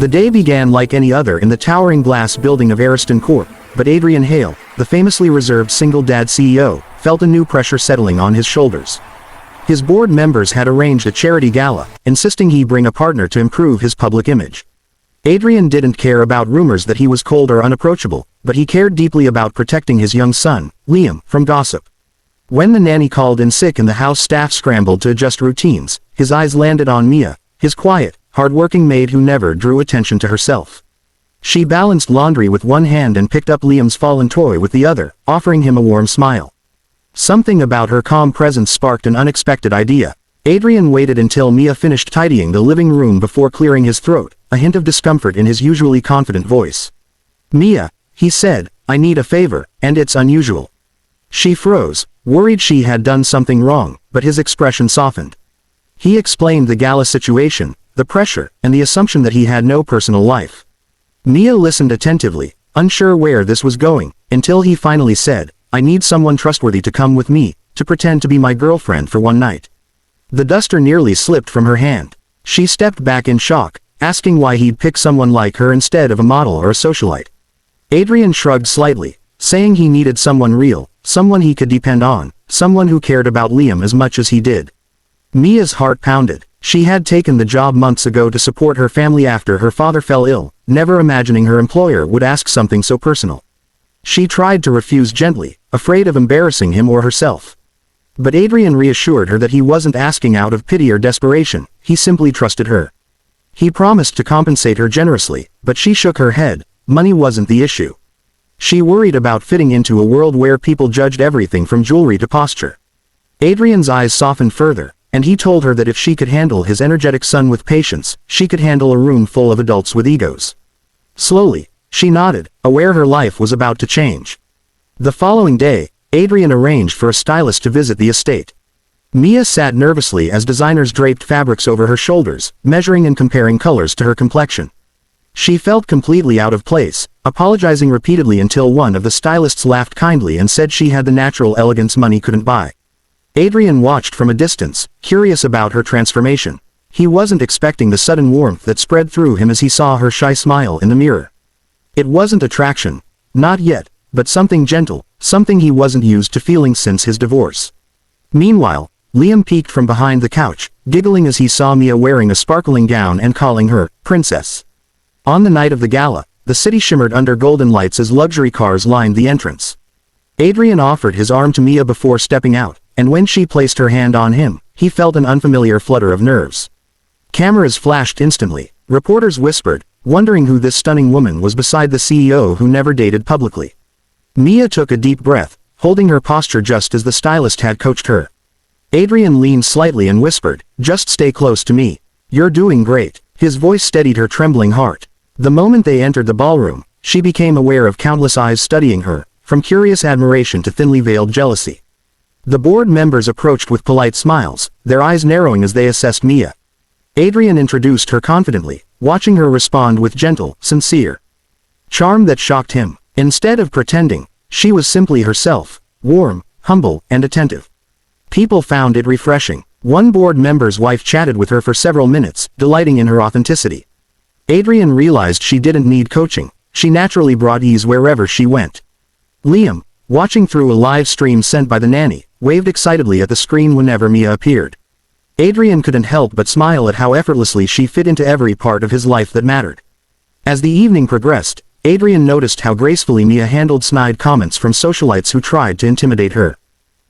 The day began like any other in the towering glass building of Ariston Corp, but Adrian Hale, the famously reserved single-dad CEO, felt a new pressure settling on his shoulders. His board members had arranged a charity gala, insisting he bring a partner to improve his public image. Adrian didn't care about rumors that he was cold or unapproachable, but he cared deeply about protecting his young son, Liam, from gossip. When the nanny called in sick and the house staff scrambled to adjust routines, his eyes landed on Mia, his quiet, hard-working maid who never drew attention to herself. She balanced laundry with one hand and picked up Liam's fallen toy with the other, offering him a warm smile. Something about her calm presence sparked an unexpected idea. Adrian waited until Mia finished tidying the living room before clearing his throat, a hint of discomfort in his usually confident voice. "Mia," he said, "I need a favor, and it's unusual." She froze, worried she had done something wrong, but his expression softened. He explained the gala situation, the pressure, and the assumption that he had no personal life. Mia listened attentively, unsure where this was going, until he finally said, "I need someone trustworthy to come with me, to pretend to be my girlfriend for one night." The duster nearly slipped from her hand. She stepped back in shock, asking why he'd pick someone like her instead of a model or a socialite. Adrian shrugged slightly, saying he needed someone real, someone he could depend on, someone who cared about Liam as much as he did. Mia's heart pounded. She had taken the job months ago to support her family after her father fell ill, never imagining her employer would ask something so personal. She tried to refuse gently, afraid of embarrassing him or herself. But Adrian reassured her that he wasn't asking out of pity or desperation, he simply trusted her. He promised to compensate her generously, but she shook her head. Money wasn't the issue. She worried about fitting into a world where people judged everything from jewelry to posture. Adrian's eyes softened further, and he told her that if she could handle his energetic son with patience, she could handle a room full of adults with egos. Slowly, she nodded, aware her life was about to change. The following day, Adrian arranged for a stylist to visit the estate. Mia sat nervously as designers draped fabrics over her shoulders, measuring and comparing colors to her complexion. She felt completely out of place, apologizing repeatedly until one of the stylists laughed kindly and said she had the natural elegance money couldn't buy. Adrian watched from a distance, curious about her transformation. He wasn't expecting the sudden warmth that spread through him as he saw her shy smile in the mirror. It wasn't attraction. Not yet, but something gentle, something he wasn't used to feeling since his divorce. Meanwhile, Liam peeked from behind the couch, giggling as he saw Mia wearing a sparkling gown and calling her, "Princess." On the night of the gala, the city shimmered under golden lights as luxury cars lined the entrance. Adrian offered his arm to Mia before stepping out, and when she placed her hand on him, he felt an unfamiliar flutter of nerves. Cameras flashed instantly, reporters whispered, wondering who this stunning woman was beside the CEO who never dated publicly. Mia took a deep breath, holding her posture just as the stylist had coached her. Adrian leaned slightly and whispered, "Just stay close to me. You're doing great." His voice steadied her trembling heart. The moment they entered the ballroom, she became aware of countless eyes studying her, from curious admiration to thinly veiled jealousy. The board members approached with polite smiles, their eyes narrowing as they assessed Mia. Adrian introduced her confidently, watching her respond with gentle, sincere charm that shocked him. Instead of pretending, she was simply herself, warm, humble, and attentive. People found it refreshing. One board member's wife chatted with her for several minutes, delighting in her authenticity. Adrian realized she didn't need coaching, she naturally brought ease wherever she went. Liam, watching through a live stream sent by the nanny, waved excitedly at the screen whenever Mia appeared. Adrian couldn't help but smile at how effortlessly she fit into every part of his life that mattered. As the evening progressed, Adrian noticed how gracefully Mia handled snide comments from socialites who tried to intimidate her.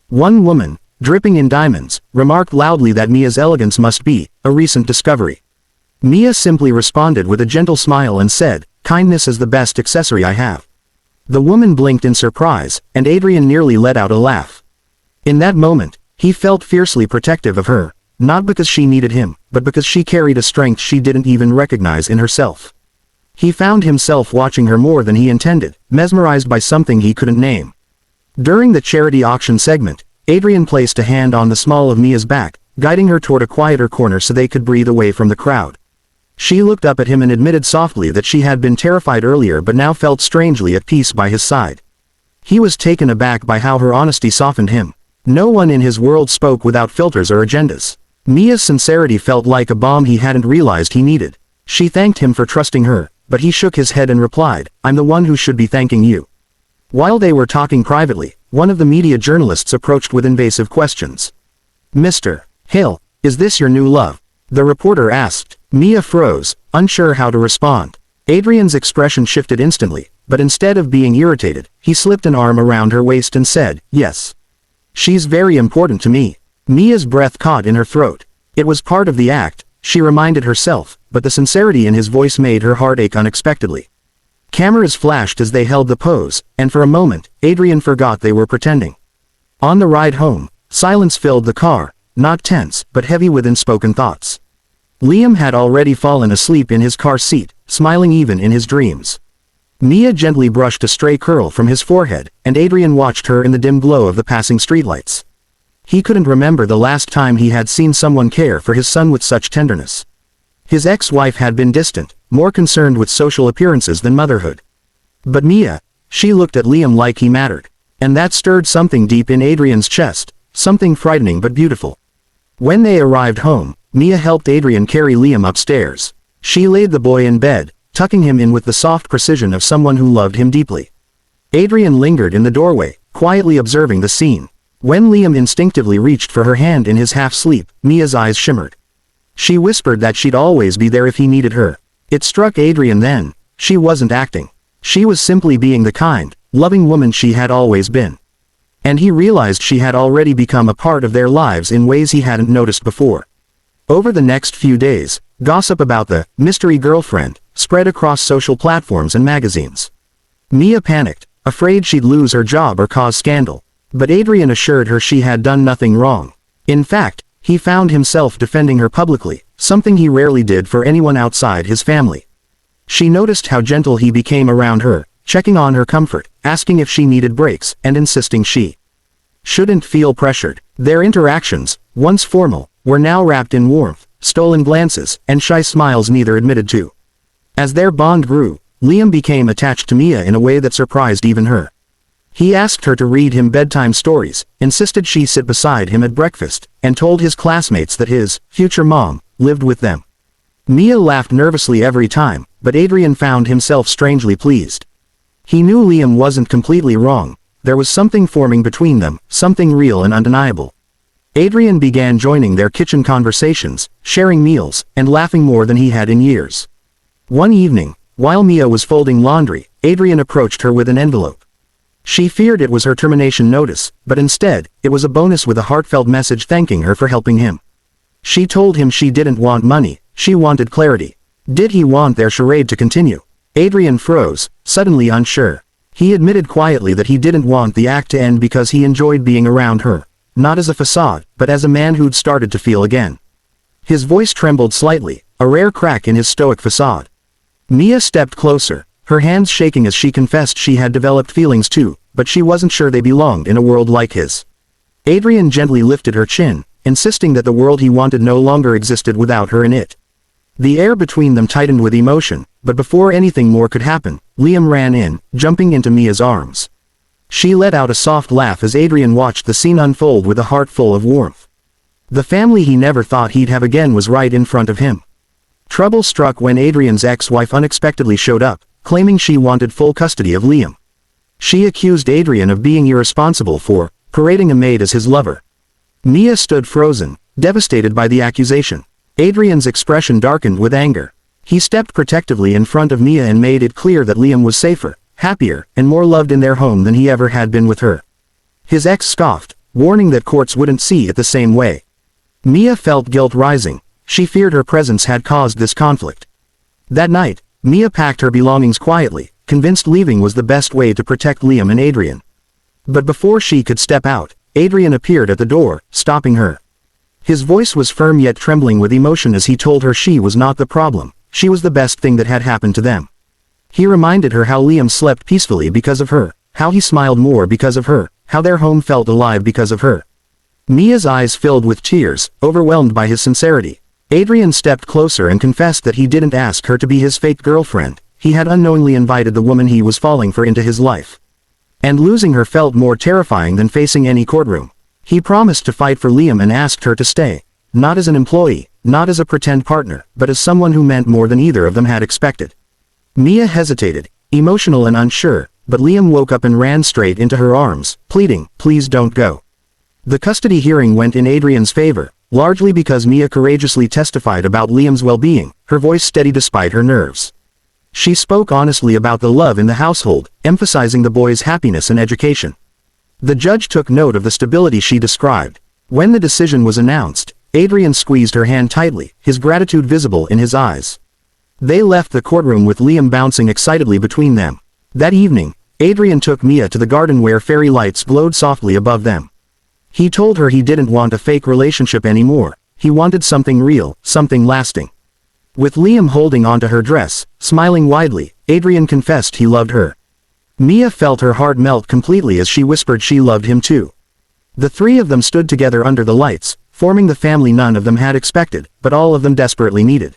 One woman, dripping in diamonds, remarked loudly that Mia's elegance must be a recent discovery. Mia simply responded with a gentle smile and said, "Kindness is the best accessory I have." The woman blinked in surprise, and Adrian nearly let out a laugh. In that moment, he felt fiercely protective of her, not because she needed him, but because she carried a strength she didn't even recognize in herself. He found himself watching her more than he intended, mesmerized by something he couldn't name. During the charity auction segment, Adrian placed a hand on the small of Mia's back, guiding her toward a quieter corner so they could breathe away from the crowd. She looked up at him and admitted softly that she had been terrified earlier but now felt strangely at peace by his side. He was taken aback by how her honesty softened him. No one in his world spoke without filters or agendas. Mia's sincerity felt like a balm he hadn't realized he needed. She thanked him for trusting her, but he shook his head and replied, "I'm the one who should be thanking you." While they were talking privately, one of the media journalists approached with invasive questions. "Mr. Hale, is this your new love?" the reporter asked. Mia froze, unsure how to respond. Adrian's expression shifted instantly, but instead of being irritated, he slipped an arm around her waist and said, "Yes. She's very important to me." Mia's breath caught in her throat. It was part of the act, she reminded herself, but the sincerity in his voice made her heart ache unexpectedly. Cameras flashed as they held the pose, and for a moment, Adrian forgot they were pretending. On the ride home, silence filled the car, not tense, but heavy with unspoken thoughts. Liam had already fallen asleep in his car seat, smiling even in his dreams. Mia gently brushed a stray curl from his forehead, and Adrian watched her in the dim glow of the passing streetlights. He couldn't remember the last time he had seen someone care for his son with such tenderness. His ex-wife had been distant, more concerned with social appearances than motherhood. But Mia, she looked at Liam like he mattered. And that stirred something deep in Adrian's chest, something frightening but beautiful. When they arrived home, Mia helped Adrian carry Liam upstairs. She laid the boy in bed, tucking him in with the soft precision of someone who loved him deeply. Adrian lingered in the doorway, quietly observing the scene. When Liam instinctively reached for her hand in his half-sleep, Mia's eyes shimmered. She whispered that she'd always be there if he needed her. It struck Adrian then, she wasn't acting. She was simply being the kind, loving woman she had always been. And he realized she had already become a part of their lives in ways he hadn't noticed before. Over the next few days, gossip about the mystery girlfriend spread across social platforms and magazines. Mia panicked, afraid she'd lose her job or cause scandal. But Adrian assured her she had done nothing wrong. In fact, he found himself defending her publicly, something he rarely did for anyone outside his family. She noticed how gentle he became around her, checking on her comfort, asking if she needed breaks, and insisting she shouldn't feel pressured. Their interactions, once formal, were now wrapped in warmth, stolen glances, and shy smiles neither admitted to. As their bond grew, Liam became attached to Mia in a way that surprised even her. He asked her to read him bedtime stories, insisted she sit beside him at breakfast, and told his classmates that his future mom lived with them. Mia laughed nervously every time, but Adrian found himself strangely pleased. He knew Liam wasn't completely wrong. There was something forming between them, something real and undeniable. Adrian began joining their kitchen conversations, sharing meals, and laughing more than he had in years. One evening, while Mia was folding laundry, Adrian approached her with an envelope. She feared it was her termination notice, but instead, it was a bonus with a heartfelt message thanking her for helping him. She told him she didn't want money, she wanted clarity. Did he want their charade to continue? Adrian froze, suddenly unsure. He admitted quietly that he didn't want the act to end because he enjoyed being around her, not as a facade, but as a man who'd started to feel again. His voice trembled slightly, a rare crack in his stoic facade. Mia stepped closer, her hands shaking as she confessed she had developed feelings too, but she wasn't sure they belonged in a world like his. Adrian gently lifted her chin, insisting that the world he wanted no longer existed without her in it. The air between them tightened with emotion, but before anything more could happen, Liam ran in, jumping into Mia's arms. She let out a soft laugh as Adrian watched the scene unfold with a heart full of warmth. The family he never thought he'd have again was right in front of him. Trouble struck when Adrian's ex-wife unexpectedly showed up, claiming she wanted full custody of Liam. She accused Adrian of being irresponsible for parading a maid as his lover. Mia stood frozen, devastated by the accusation. Adrian's expression darkened with anger. He stepped protectively in front of Mia and made it clear that Liam was safer, happier, and more loved in their home than he ever had been with her. His ex scoffed, warning that courts wouldn't see it the same way. Mia felt guilt rising. She feared her presence had caused this conflict. That night, Mia packed her belongings quietly, convinced leaving was the best way to protect Liam and Adrian. But before she could step out, Adrian appeared at the door, stopping her. His voice was firm yet trembling with emotion as he told her she was not the problem, she was the best thing that had happened to them. He reminded her how Liam slept peacefully because of her, how he smiled more because of her, how their home felt alive because of her. Mia's eyes filled with tears, overwhelmed by his sincerity. Adrian stepped closer and confessed that he didn't ask her to be his fake girlfriend, he had unknowingly invited the woman he was falling for into his life. And losing her felt more terrifying than facing any courtroom. He promised to fight for Liam and asked her to stay, not as an employee, not as a pretend partner, but as someone who meant more than either of them had expected. Mia hesitated, emotional and unsure, but Liam woke up and ran straight into her arms, pleading, "Please don't go." The custody hearing went in Adrian's favor, largely because Mia courageously testified about Liam's well-being, her voice steady despite her nerves. She spoke honestly about the love in the household, emphasizing the boy's happiness and education. The judge took note of the stability she described. When the decision was announced, Adrian squeezed her hand tightly, his gratitude visible in his eyes. They left the courtroom with Liam bouncing excitedly between them. That evening, Adrian took Mia to the garden where fairy lights glowed softly above them. He told her he didn't want a fake relationship anymore, he wanted something real, something lasting. With Liam holding onto her dress, smiling widely, Adrian confessed he loved her. Mia felt her heart melt completely as she whispered she loved him too. The three of them stood together under the lights, forming the family none of them had expected, but all of them desperately needed.